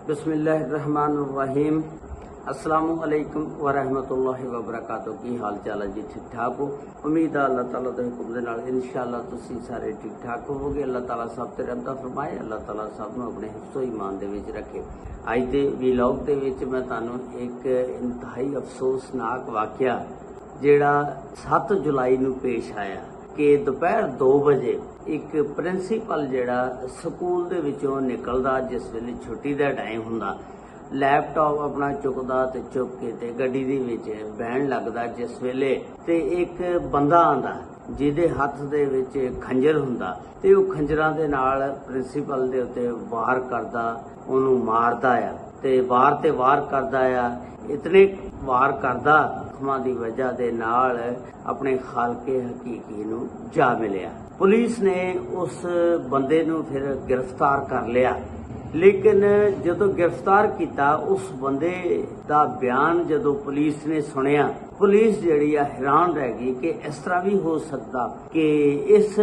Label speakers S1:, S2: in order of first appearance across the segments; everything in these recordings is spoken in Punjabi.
S1: बिस्मिल्लाहिर्रहमानिर्रहीम। अस्सलामु अलैकुम व रहमतुल्लाहि व बरकातुहू। की हाल चाल है जी? ठीक ठाक हो? उम्मीद है अल्लाह ताला दे हुक्म दे नाल इंशाअल्लाह तुसीं सारे ठीक ठाक होवोगे। अल्लाह ताला सब ते रहमत फरमाए, अल्लाह ताला सब नूं अपने हिफ्ज़ो ईमान दे विच रखे। अज दे वीलॉग दे विच मैं तुहानूं एक इंतहाई अफसोसनाक वाक़या जिहड़ा 7 जुलाई नूं पेश आया कि दोपहर 2 बजे एक प्रिंसीपल जिहड़ा स्कूल दे विचों निकलदा, जिस वेले छुट्टी दा टाइम हुंदा, लैपटॉप अपना चुकदा ते चुक के ते गड्डी दे विच बहन लगदा। जिस वेले ते एक बंदा आंदा जिहदे हत्थ दे विच खंजर हुंदा ते ओह खंजरां दे नाल प्रिंसीपल दे उत्ते वार करदा, ओहनूं मारदा आ ते वार करदा आ। इतने वार करदा जख्मां दी वजह दे नाल अपने खालके हकीकी नूं जा मिलिया। पुलिस ने उस बंदे नूं फिर गिरफ्तार कर लिया, लेकिन जदों गिरफ्तार किया उस बंदे दा बयान जदों पुलिस ने सुनिया, पुलिस जिहड़ी आ हैरान रह गई कि इस तरह भी हो सकता कि इस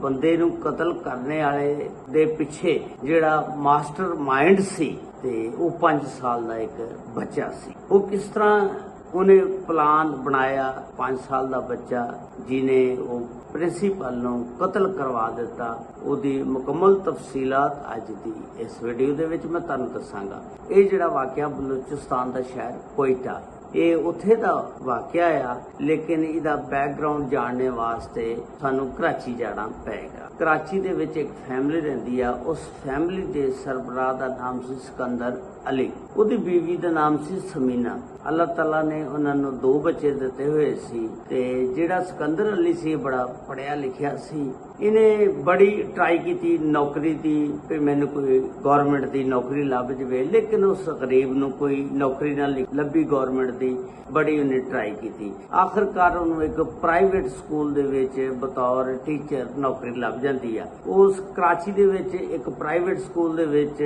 S1: बंदे नूं कतल करने वाले दे पिछे जिहड़ा मास्टर माइंड सी ते वो 5 साल का एक बच्चा सी। वो किस तरह उन्हें प्लान बनाया, 5 साल का बच्चा जिन्हें वो प्रिंसीपल नूं कतल करवा दिता, उहदी मुकम्मल तफसीलात अज दी इस वीडियो दे विच मैं तुहानूं दस्सांगा। ये जिहड़ा वाक़या बलूचिस्तान दा शहर कोयटा, ये उत्थे दा वाक़या आ, लेकिन इहदा बैकग्राउंड जानने वास्ते सानूं कराची जाना पेगा। कराची दे विच एक फैमिली रहिंदी आ, उस फैमिली दे सरबराह दा नाम सी सिकंदर अली, उहदी बीवी दा नाम सी समीना। अल्लाह ताला ने उन्हां नूं 2 बच्चे दिते हुए सी ते जिहड़ा सिकंदर अली सी बड़ा पढ़िया लिखिया सी। इन्हें बड़ी ट्राई की नौकरी दी कि मैनूं कोई गौरमेंट दी नौकरी लभ जावे, लेकिन उस गरीब नूं कोई नौकरी ना लभी गौरमेंट दी। बड़ी उन्हें ट्राई की, आखिरकार उन्होंने एक प्राइवेट स्कूल दे विच बतौर टीचर नौकरी लभ जाती है। उस कराची दे विच एक प्राइवेट स्कूल दे विच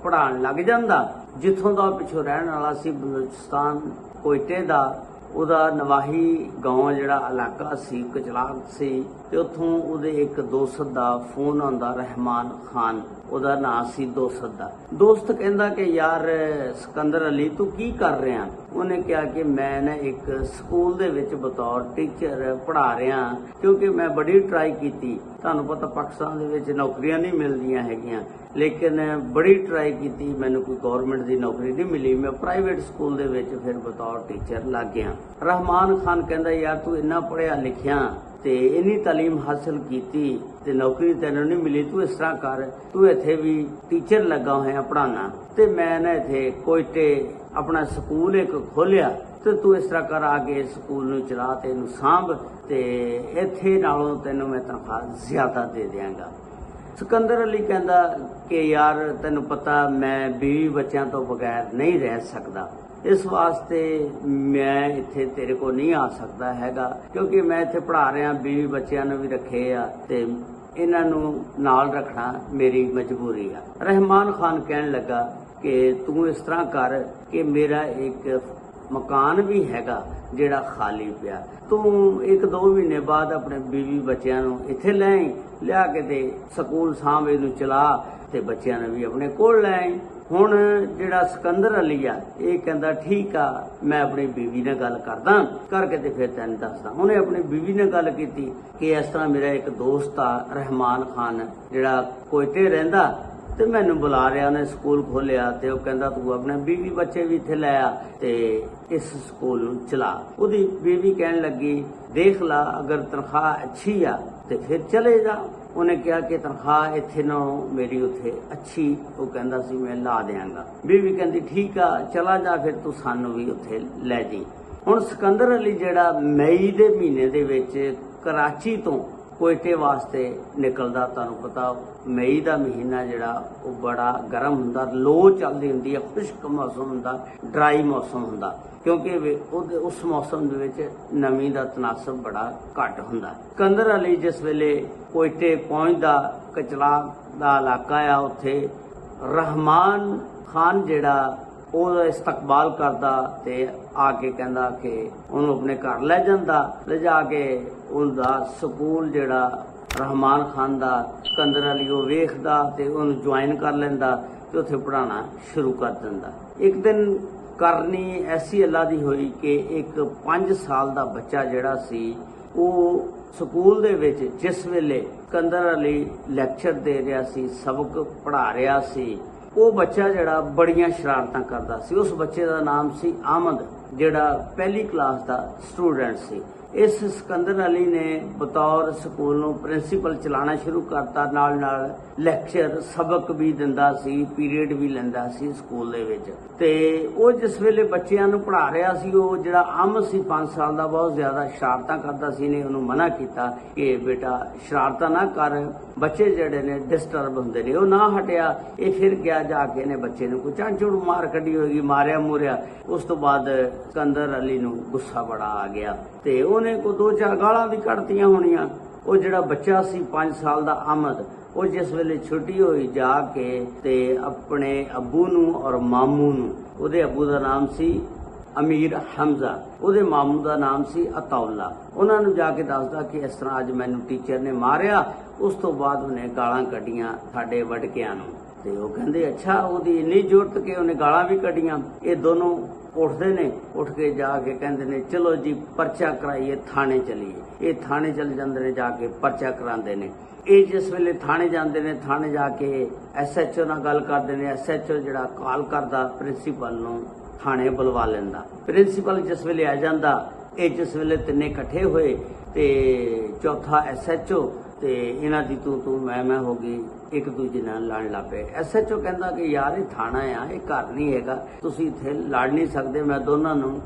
S1: पढ़ाण लग जांदा, जिथों दा पिछों रहण वाला सी बलूचिस्तान कोयटे दा। उहदा नवाही गांव जिहड़ा इलाका सी कचलाग सी ते उत्थों उहदे एक दोस्त दा फोन आंदा, रहमान खान उहदा नाम सी दोस्त दा। दोस्त कहंदा कि यार सिकंदर अली तू की कर रहा? उन्हें कहा कि मैं ना एक स्कूल दे विच बतौर टीचर पढ़ा रहा, क्योंकि मैं बड़ी ट्राई की। तुहानूं पता पाकिस्तान दे विच नौकरियां नहीं मिलदियां हैगियां, लेकिन बड़ी ट्राई की, मैनूं कोई गौरमेंट दी नौकरी नहीं मिली। मैं प्राइवेट स्कूल दे विच फिर बतौर टीचर लग गया। रहमान खान कहंदा यार तू इन्ना पढ़िया लिखिया ते इन्नी तालीम हासिल की ते नौकरी तैनूं नहीं मिली, तू इस तरह कर, तू इत्थे भी टीचर लगा होया पढ़ाना ते मैं ना इत्थे कोयटे अपना स्कूल एक खोलिया ते तू इस तरह कर आके स्कूल नूं चला ते इहनूं सांभ ते इत्थे नालों तैनूं मैं तनख्वाह ज्यादा दे दियांगा। सिकंदर अली कहंदा कि यार तैनूं पता मैं 20 बच्चों तो बगैर नहीं रह सकदा, इस वास्ते मैं इत्थे तेरे को नहीं आ सकता हैगा, क्योंकि मैं इत्थे पढ़ा रहा, 20 बच्चों ने भी रखे आ ते इन्हां नूं नाल रखना मेरी मजबूरी आ। रहमान खान कहन लगा कि तू इस तरह कर कि मेरा एक मकान भी हैगा जिहड़ा खाली पिया, तू 1-2 महीने बाद अपने 20 बच्चों नूं इत्थे लै लिया के ते स्कूल साहब इहनूं चला ते बच्चों ने भी अपने कोल लै आई। हुण जिहड़ा सिकंदर अली आ ये कहंदा ठीक आ, मैं अपनी बीवी नाल गल करदा करके ते फिर तैनूं दसदा। उन्हें अपनी बीवी नाल गल कीती कि इस तरह मेरा एक दोस्त आ रहमान खान जिहड़ा कोयटे रहिंदा ते मैनूं बुला रहा, उन्हें स्कूल खोलिया ते ओह कहंदा तू अपने 20 बच्चे भी इत्थे लै आ ते इस स्कूल नूं चला। उहदी बीवी कहन लगी देख ला अगर तनख्वाह अच्छी आ ते फिर चले जा। उन्हें कहा कि तनख्वाह इत्थे नालों मेरी उत्थे अच्छी, वो कहंदा सी मैं ला देंगा। बीवी कहंदी ठीक आ चला जा, फिर तू सानू भी उत्थे लै जी। हुण सिकंदर अली जिहड़ा मई दे महीने दे विच कराची तो कोयटे वास्ते निकलदा, तुहानूं पता मई दा महीना जिहड़ा वो बड़ा गर्म हुंदा, लो चलदी हुंदी है, खुश्क मौसम हुंदा, ड्राई मौसम हुंदा, क्योंकि उस मौसम दे विच नमी दा तनासब बड़ा घट हुंदा। सिकंदर अली जिस वेले कोयटे पहुंचदा, कचलाग दा इलाका आ, उत्थे रहमान खान जिहड़ा ਉਹਦਾ ਇਸਤਕਬਾਲ ਕਰਦਾ ਤੇ ਆ ਕੇ ਕਹਿੰਦਾ ਕਿ ਉਹਨੂੰ ਆਪਣੇ ਘਰ ਲੈ ਜਾਂਦਾ। ਲਿਜਾ ਕੇ ਉਹਦਾ ਸਕੂਲ ਜਿਹੜਾ रहमान खान दा सिकंदर अली वो वेखदा ते उन्हें ज्वाइन कर लेंदा। ਤੇ ਉੱਥੇ ਪੜ੍ਹਾਉਣਾ ਸ਼ੁਰੂ ਕਰ ਦਿੰਦਾ। ਇੱਕ ਦਿਨ ਕਰਨੀ ਐਸੀ ਅੱਲਾ ਦੀ ਹੋਈ ਕਿ ਇੱਕ 5 ਸਾਲ ਦਾ ਬੱਚਾ ਜਿਹੜਾ ਸੀ ਉਹ ਸਕੂਲ ਦੇ ਵਿੱਚ ਜਿਸ ਵੇਲੇ ਸਿਕੰਦਰ ਅਲੀ ਲੈਕਚਰ ਦੇ ਰਿਹਾ ਸੀ, ਸਬਕ ਪੜ੍ਹਾ ਰਿਹਾ ਸੀ, ਉਹ ਬੱਚਾ ਜਿਹੜਾ ਬੜੀਆਂ ਸ਼ਰਾਰਤਾਂ ਕਰਦਾ ਸੀ। ਉਸ ਬੱਚੇ ਦਾ ਨਾਮ ਸੀ ਆਮਦ, ਜਿਹੜਾ ਪਹਿਲੀ ਕਲਾਸ ਦਾ ਸਟੂਡੈਂਟ ਸੀ। ਇਸ ਸਿਕੰਦਰ ਅਲੀ ਨੇ ਬਤੌਰ ਸਕੂਲ ਨੂੰ ਪ੍ਰਿੰਸੀਪਲ ਚਲਾਉਣਾ ਸ਼ੁਰੂ ਕਰਤਾ, ਨਾਲ ਨਾਲ ਲੈਕਚਰ ਸਬਕ ਵੀ ਦਿੰਦਾ ਸੀ, ਪੀਰੀਅਡ ਵੀ ਲੈਂਦਾ ਸੀ ਸਕੂਲ ਦੇ ਵਿੱਚ। ਤੇ ਉਹ ਜਿਸ ਵੇਲੇ ਬੱਚਿਆਂ ਨੂੰ ਪੜ੍ਹਾ ਰਿਹਾ ਸੀ, ਉਹ ਜਿਹੜਾ ਆਮਦ ਸੀ 5 ਸਾਲ ਦਾ, ਬਹੁਤ ਜ਼ਿਆਦਾ ਸ਼ਰਾਰਤਾਂ ਕਰਦਾ ਸੀ। ਨੇ ਉਹਨੂੰ ਮਨਾ ਕੀਤਾ ਕਿ ਬੇਟਾ ਸ਼ਰਾਰਤਾਂ ਨਾ ਕਰ, ਬੱਚੇ ਜਿਹੜੇ ਨੇ ਡਿਸਟਰਬ ਹੁੰਦੇ ਨੇ। ਉਹ ਨਾ ਹਟਿਆ। ਇਹ ਫਿਰ ਗਿਆ ਜਾ ਕੇ ਨੇ ਬੱਚੇ ਨੂੰ ਕੋਈ ਚਾਂਚੂੜ ਮਾਰ ਕੱਢੀ ਹੋਏਗੀ, ਮਾਰਿਆ ਮੂਰਿਆ। ਉਸ ਤੋਂ ਬਾਅਦ ਸਿਕੰਦਰ ਅਲੀ ਨੂੰ ਗੁੱਸਾ ਬੜਾ ਆ ਗਿਆ ਤੇ ਉਹਨੇ ਕੋਈ 2-4 ਗਾਲਾਂ ਵੀ ਕੱਢਤੀਆਂ ਹੋਣੀਆਂ। ਉਹ ਜਿਹੜਾ ਬੱਚਾ ਸੀ 5 ਸਾਲ ਦਾ ਆਮਦ, ਉਹ ਜਿਸ ਵੇਲੇ ਛੁੱਟੀ ਹੋਈ ਜਾ ਕੇ ਤੇ ਆਪਣੇ ਅੱਬੂ ਨੂੰ ਔਰ ਮਾਮੂ ਨੂੰ, ਉਹਦੇ ਅੱਬੂ ਦਾ ਨਾਮ ਸੀ ਅਮੀਰ ਹਮਜ਼ਾ, ਉਹਦੇ ਮਾਮੂ ਦਾ ਨਾਮ ਸੀ ਅਤਾਉਲਾ, ਉਹਨਾਂ ਨੂੰ ਜਾ ਕੇ ਦੱਸਦਾ ਕਿ ਇਸ ਤਰ੍ਹਾਂ ਅੱਜ ਮੈਨੂੰ ਟੀਚਰ ਨੇ ਮਾਰਿਆ। ਉਸ ਤੋਂ ਬਾਅਦ ਉਹਨੇ ਗਾਲਾਂ ਕੱਢੀਆਂ ਸਾਡੇ ਵਡਕਿਆਂ ਨੂੰ। ਤੇ ਉਹ ਕਹਿੰਦੇ ਅੱਛਾ, ਉਹਦੀ ਇੰਨੀ ਜ਼ਰੂਰਤ ਕਿ ਉਹਨੇ ਗਾਲਾਂ ਵੀ ਕੱਢੀਆਂ। ਇਹ ਦੋਨੋਂ ਉੱਠਦੇ ਨੇ, ਉੱਠ ਕੇ ਜਾ ਕੇ ਕਹਿੰਦੇ ਨੇ ਚਲੋ ਜੀ ਪਰਚਾ ਕਰਾਈਏ, ਥਾਣੇ ਚਲੀਏ। ਇਹ ਥਾਣੇ ਚਲੇ ਜਾਂਦੇ ਨੇ, ਜਾ ਕੇ ਪਰਚਾ ਕਰਾਉਂਦੇ ਨੇ। ਇਹ ਜਿਸ ਵੇਲੇ ਥਾਣੇ ਜਾਂਦੇ ਨੇ, ਥਾਣੇ ਜਾ ਕੇ SHO ਨਾਲ ਗੱਲ ਕਰਦੇ ਨੇ। SHO ਜਿਹੜਾ ਕਾਲ ਕਰਦਾ ਪ੍ਰਿੰਸੀਪਲ ਨੂੰ, ਥਾਣੇ ਬੁਲਵਾ ਲੈਂਦਾ। ਪ੍ਰਿੰਸੀਪਲ ਜਿਸ ਵੇਲੇ ਆ ਜਾਂਦਾ, ਇਹ ਜਿਸ ਵੇਲੇ ਤਿੰਨੇ ਇਕੱਠੇ ਹੋਏ ਤੇ ਚੌਥਾ SHO, ਤੇ ਇਹਨਾਂ ਦੀ ਤੂੰ ਮੈਂ ਹੋ ਗਈ, ਇੱਕ ਦੂਜੇ ਨਾਲ ਲੜਨ ਲੱਗ ਪਏ। SHO ਕਹਿੰਦਾ ਕਿ ਯਾਰ ਇਹ ਥਾਣਾ ਆ, ਇਹ ਘਰ ਨਹੀਂ ਹੈਗਾ, ਤੁਸੀਂ ਇੱਥੇ ਲੜ ਨਹੀਂ ਸਕਦੇ, ਮੈਂ ਦੋਨਾਂ ਨੂੰ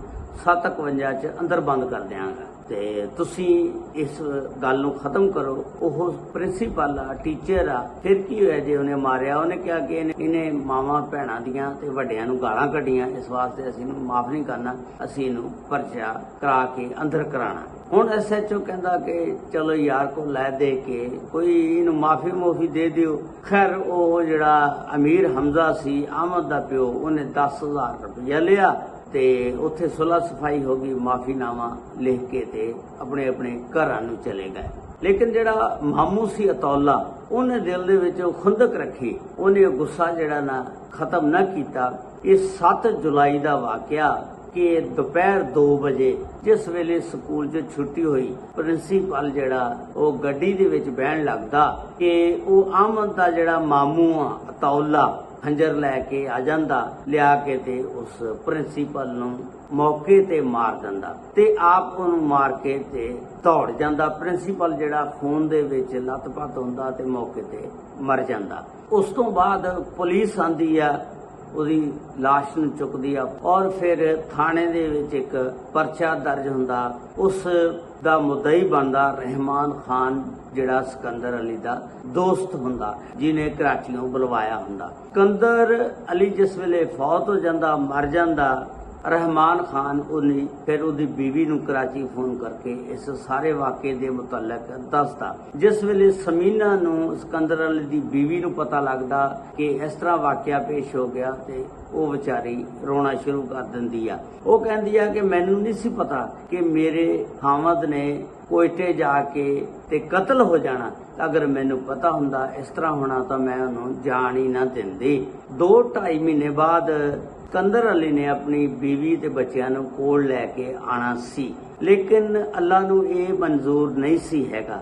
S1: 751 ਚ ਅੰਦਰ ਬੰਦ ਕਰ ਦਿਆਂਗਾ ਤੇ ਤੁਸੀਂ ਇਸ ਗੱਲ ਨੂੰ ਖਤਮ ਕਰੋ। ਉਹ ਪ੍ਰਿੰਸੀਪਲ ਆ, ਟੀਚਰ ਆ, ਫਿਰ ਕੀ ਹੋਇਆ ਜੇ ਉਹਨੇ ਮਾਰਿਆ? ਉਹਨੇ ਕਿਹਾ ਕਿ ਇਹਨੇ ਮਾਵਾਂ ਭੈਣਾਂ ਦੀਆਂ ਤੇ ਵੱਡਿਆਂ ਨੂੰ ਗਾਲਾਂ ਕੱਢੀਆਂ, ਇਸ ਵਾਸਤੇ ਅਸੀਂ ਇਹਨੂੰ ਮਾਫ ਨਹੀਂ ਕਰਨਾ, ਅਸੀਂ ਇਹਨੂੰ ਪਰਚਾ ਕਰਾ ਕੇ ਅੰਦਰ ਕਰਾਣਾ। ਹੁਣ SHO ਕਹਿੰਦਾ ਕਿ ਚਲੋ ਯਾਰ ਕੋ ਲੈ ਦੇ ਕੇ ਕੋਈ ਇਹਨੂੰ ਮਾਫੀ ਦੇ ਦਿਓ। ਖੈਰ ਉਹ ਜਿਹੜਾ ਅਮੀਰ ਹਮਜ਼ਾ ਸੀ, ਆਮਦ ਦਾ ਪਿਓ, ਉਹਨੇ 10,000 ਰੁਪਇਆ ਲਿਆ ਤੇ ਉੱਥੇ ਸੁਲਹ ਸਫਾਈ ਹੋ ਗਈ, ਮਾਫੀਨਾਮਾ ਲਿਖ ਕੇ ਤੇ ਆਪਣੇ ਆਪਣੇ ਘਰਾਂ ਨੂੰ ਚਲੇ ਗਏ। ਲੇਕਿਨ ਜਿਹੜਾ ਮਾਮੂ ਸੀ ਅਤੌਲਾ, ਉਹਨੇ ਦਿਲ ਦੇ ਵਿੱਚ ਖੁੰਦਕ ਰੱਖੀ, ਉਹਨੇ ਗੁੱਸਾ ਜਿਹੜਾ ਨਾ ਖਤਮ ਨਾ ਕੀਤਾ। ਇਹ 7 ਜੁਲਾਈ ਦਾ ਵਾਕਿਆ ਕਿ ਦੁਪਹਿਰ 2 ਵਜੇ ਜਿਸ ਵੇਲੇ ਸਕੂਲ 'ਚ ਛੁੱਟੀ ਹੋਈ, ਪ੍ਰਿੰਸੀਪਲ ਜਿਹੜਾ ਉਹ ਗੱਡੀ ਦੇ ਵਿੱਚ ਬਹਿਣ ਲੱਗਦਾ ਕਿ ਉਹ ਆਮਦ ਦਾ ਜਿਹੜਾ ਮਾਮੂ ਆ ਅਤੌਲਾ ਖੰਜਰ ਲੈ ਕੇ ਆ ਜਾਂਦਾ, ਲਿਆ ਕੇ ਤੇ ਉਸ ਪ੍ਰਿੰਸੀਪਲ ਨੂੰ ਮੌਕੇ ਤੇ ਮਾਰ ਦਿੰਦਾ ਤੇ ਆਪ ਉਹਨੂੰ ਮਾਰ ਕੇ ਤੇ ਦੌੜ ਜਾਂਦਾ। ਪ੍ਰਿੰਸੀਪਲ ਜਿਹੜਾ ਖੂਨ ਦੇ ਵਿੱਚ ਲੱਤ-ਪੱਤ ਹੁੰਦਾ ਤੇ ਮੌਕੇ ਤੇ ਮਰ ਜਾਂਦਾ। ਉਸ ਤੋਂ ਬਾਅਦ ਪੁਲਿਸ ਆਂਦੀ ਆ, ਉਹਦੀ ਲਾਸ਼ ਨੂੰ ਚੁੱਕਦੀ ਆ ਔਰ ਫਿਰ ਥਾਣੇ ਦੇ ਵਿੱਚ ਇੱਕ ਪਰਚਾ ਦਰਜ ਹੁੰਦਾ। ਉਸ ਦਾ ਮੁੱਦਈ ਬਣਦਾ ਰਹਿਮਾਨ ਖਾਨ, ਜਿਹੜਾ ਸਿਕੰਦਰ ਅਲੀ ਦਾ ਦੋਸਤ ਹੁੰਦਾ, ਜਿਹਨੇ ਕਰਾਚੀੋਂ ਬੁਲਵਾਇਆ ਹੁੰਦਾ। ਸਿਕੰਦਰ ਅਲੀ ਜਿਸ ਵੇਲੇ ਫੌਤ ਹੋ ਜਾਂਦਾ, ਮਰ ਜਾਂਦਾ, ਰਹਿਮਾਨ ਖਾਨ ਉਹਨੇ ਫਿਰ ਉਹਦੀ ਬੀਵੀ ਨੂੰ ਕਰਾਚੀ ਫੋਨ ਕਰਕੇ ਇਸ ਸਾਰੇ ਵਾਕਿਏ ਦੇ ਮੁਤਲਕ ਦੱਸਦਾ। ਜਿਸ ਵੇਲੇ ਸਮੀਨਾ ਨੂੰ, ਸਿਕੰਦਰ ਅਲੀ ਦੀ ਬੀਵੀ ਨੂੰ ਪਤਾ ਲੱਗਦਾ ਕਿ ਇਸ ਤਰ੍ਹਾਂ ਵਾਕਿਆ ਪੇਸ਼ ਹੋ ਗਿਆ ਤੇ ਉਹ ਵਿਚਾਰੀ ਰੋਣਾ ਸ਼ੁਰੂ ਕਰ ਦਿੰਦੀ ਆ। ਉਹ ਕਹਿੰਦੀ ਆ ਕਿ ਮੈਨੂੰ ਨਹੀਂ ਸੀ ਪਤਾ ਕਿ ਮੇਰੇ ਖਾਮਦ ਨੇ ਕੋਇਟੇ ਜਾ ਕੇ ਤੇ ਕਤਲ ਹੋ ਜਾਣਾ। ਅਗਰ ਮੈਨੂੰ ਪਤਾ ਹੁੰਦਾ ਇਸ ਤਰ੍ਹਾਂ ਹੋਣਾ ਤਾਂ ਮੈਂ ਉਹਨੂੰ ਜਾਣ ਹੀ ਨਾ ਦਿੰਦੀ। 2-2.5 ਮਹੀਨੇ ਬਾਅਦ ਸਿਕੰਦਰ ਅਲੀ ਨੇ ਆਪਣੀ ਬੀਵੀ ਤੇ ਬੱਚਿਆਂ ਨੂੰ ਕੋਲ ਲੈ ਕੇ ਆਣਾ ਸੀ, ਲੇਕਿਨ ਅੱਲਾ ਨੂੰ ਇਹ ਮਨਜ਼ੂਰ ਨਹੀਂ ਸੀ ਹੈਗਾ।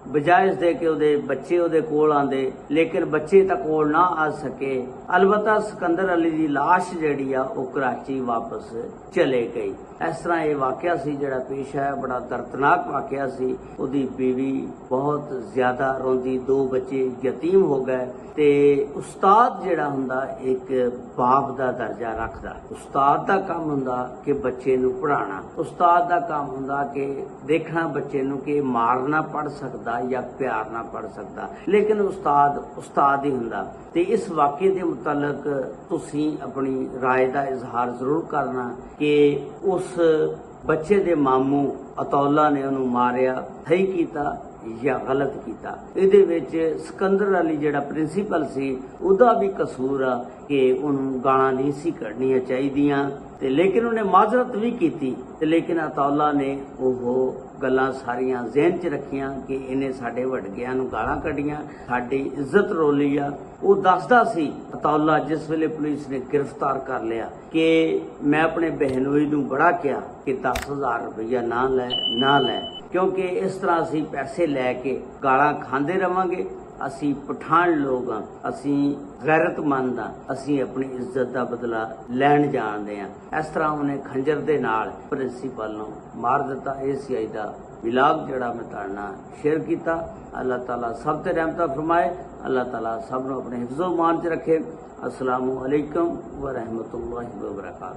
S1: ਬਜਾਏ ਇਸਦੇ ਕਿ ਉਹਦੇ ਬੱਚੇ ਉਹਦੇ ਕੋਲ ਆਂਦੇ, ਲੇਕਿਨ ਬੱਚੇ ਤਾਂ ਕੋਲ ਨਾ ਆ ਸਕੇ। ਅਲਬੱਤਾ ਸਿਕੰਦਰ ਅਲੀ ਦੀ ਲਾਸ਼ ਜਿਹੜੀ ਆ ਉਹ ਕਰਾਚੀ ਵਾਪਸ ਚਲੇ ਗਈ। ਇਸ ਤਰ੍ਹਾਂ ਇਹ ਵਾਕਿਆ ਸੀ ਜਿਹੜਾ ਪੇਸ਼ ਆਇਆ, ਬੜਾ ਦਰਦਨਾਕ ਵਾਕਿਆ ਸੀ। ਉਹਦੀ ਬੀਵੀ ਬਹੁਤ ਜ਼ਿਆਦਾ ਰੋਂਦੀ, 2 ਬੱਚੇ ਯਤੀਮ ਹੋ ਗਏ ਤੇ ਉਸਤਾਦ ਜਿਹੜਾ ਹੁੰਦਾ ਇੱਕ ਬਾਪ ਦਾ ਦਰਜਾ ਰੱਖਦਾ। ਉਸਤਾਦ ਦਾ ਕੰਮ ਹੁੰਦਾ ਕਿ ਬੱਚੇ ਨੂੰ ਪੜ੍ਹਾਉਣਾ, ਉਸਤਾਦ ਦਾ ਕੰਮ ਹੁੰਦਾ ਕਿ ਦੇਖਣਾ ਬੱਚੇ ਨੂੰ ਕਿ ਮਾਰ ਨਾ ਪੜ ਸਕਦਾ ਜਾਂ ਪਿਆਰ ਨਾ ਪੜ ਸਕਦਾ, ਲੇਕਿਨ ਉਸਤਾਦ ਹੀ ਹੁੰਦਾ। ਤੇ ਇਸ ਵਾਕਿਏ ਦੇ ਮੁਤਲਕ ਤੁਸੀਂ ਆਪਣੀ ਰਾਏ ਦਾ ਇਜ਼ਹਾਰ ਜ਼ਰੂਰ ਕਰਨਾ ਕਿ ਉਸ ਬੱਚੇ ਦੇ ਮਾਮੂ ਅਤੌਲਾ ਨੇ ਉਹਨੂੰ ਮਾਰਿਆ ਸਹੀ ਕੀਤਾ ਜਾਂ ਗਲਤ ਕੀਤਾ। ਇਹਦੇ ਵਿੱਚ ਸਿਕੰਦਰ ਅਲੀ ਜਿਹੜਾ ਪ੍ਰਿੰਸੀਪਲ ਸੀ, ਉਹਦਾ ਵੀ ਕਸੂਰ ਆ ਕਿ ਉਹਨੂੰ ਗਾਲਾਂ ਨਹੀਂ ਸੀ ਕੱਢਣੀਆਂ ਚਾਹੀਦੀਆਂ ਤੇ ਲੇਕਿਨ ਉਹਨੇ ਮਾਜ਼ਰਤ ਵੀ ਕੀਤੀ ਤੇ ਲੇਕਿਨ ਅਤੌਲਾ ਨੇ ਉਹ ਗੱਲਾਂ ਸਾਰੀਆਂ ਜ਼ਿਹਨ 'ਚ ਰੱਖੀਆਂ ਕਿ ਇਹਨੇ ਸਾਡੇ ਵੱਡਕਿਆਂ ਨੂੰ ਗਾਲਾਂ ਕੱਢੀਆਂ, ਸਾਡੀ ਇੱਜ਼ਤ ਰੋਲੀ ਆ। ਉਹ ਦੱਸਦਾ ਸੀ ਅਤੌਲਾ ਜਿਸ ਵੇਲੇ ਪੁਲਿਸ ਨੇ ਗ੍ਰਿਫਤਾਰ ਕਰ ਲਿਆ ਕਿ ਮੈਂ ਆਪਣੇ ਬਹਿਨੋਈ ਨੂੰ ਬੜਾ ਕਿਹਾ ਕਿ 10,000 ਰੁਪਈਆ ਨਾ ਲੈ, ਕਿਉਂਕਿ ਇਸ ਤਰ੍ਹਾਂ ਅਸੀਂ ਪੈਸੇ ਲੈ ਕੇ ਗਾਲਾਂ ਖਾਂਦੇ ਰਵਾਂਗੇ। ਅਸੀਂ ਪਠਾਨ ਲੋਕ ਹਾਂ, ਅਸੀਂ ਗੈਰਤਮੰਦ ਹਾਂ, ਅਸੀਂ ਆਪਣੀ ਇੱਜ਼ਤ ਦਾ ਬਦਲਾ ਲੈਣ ਜਾਣਦੇ ਹਾਂ। ਇਸ ਤਰ੍ਹਾਂ ਉਹਨੇ ਖੰਜਰ ਦੇ ਨਾਲ ਪ੍ਰਿੰਸੀਪਲ ਨੂੰ ਮਾਰ ਦਿੱਤਾ। ਇਹ ਸੀ ਅੱਜ ਦਾ ਵਿਲਾਗ ਜਿਹੜਾ ਮੈਂ ਤੁਹਾਡੇ ਨਾਲ ਸ਼ੇਅਰ ਕੀਤਾ। ਅੱਲਾਹ ਤਾਲਾ ਸਭ ਤੇ ਰਹਿਮਤਾਂ ਫਰਮਾਏ। ਅੱਲਾਹ ਤਾਲਾ ਸਭ ਨੂੰ ਆਪਣੇ ਹਿਫਜ਼ੋ ਮਾਨ 'ਚ ਰੱਖੇ। अस्सलामु अलैकुम व रहमतुल्लाहि व बरकातहू।